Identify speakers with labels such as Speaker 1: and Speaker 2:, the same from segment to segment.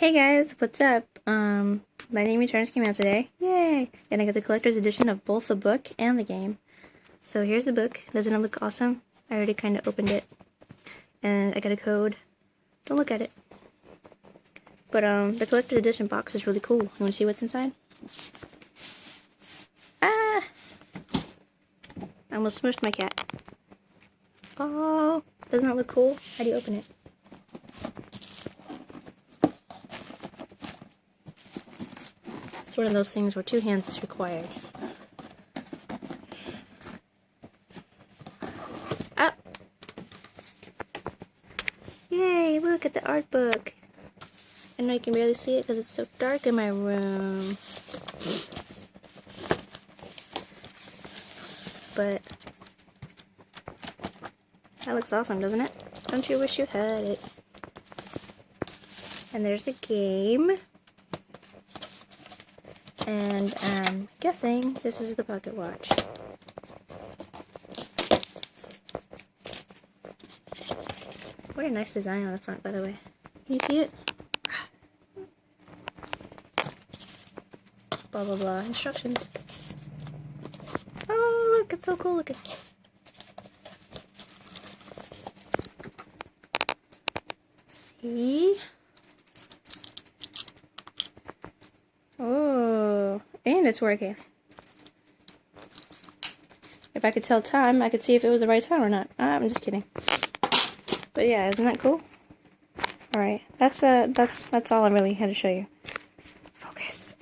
Speaker 1: Hey guys, what's up? Lightning Returns came out today. Yay! And I got the collector's edition of both the book and the game. So here's the book. Doesn't it look awesome? I already kind of opened it. And I got a code. Don't look at it. But the collector's edition box is really cool. You want to see what's inside? Ah! I almost smushed my cat. Oh, doesn't that look cool? How do you open it? It's one of those things where two hands is required. Ah! Yay, look at the art book. I know you can barely see it because it's so dark in my room. But that looks awesome, doesn't it? Don't you wish you had it? And there's a game. And I'm guessing this is the pocket watch. What a nice design on the front, by the way. Can you see it? Blah blah blah. Instructions. Oh, look, it's so cool looking. See? Oh, and it's working. If I could tell time, I could see if it was the right time or not. I'm just kidding. But yeah, isn't that cool? All right, that's all I really had to show you. Focus.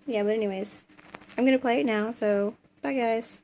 Speaker 1: Yeah, but anyways, I'm gonna play it now. So bye, guys.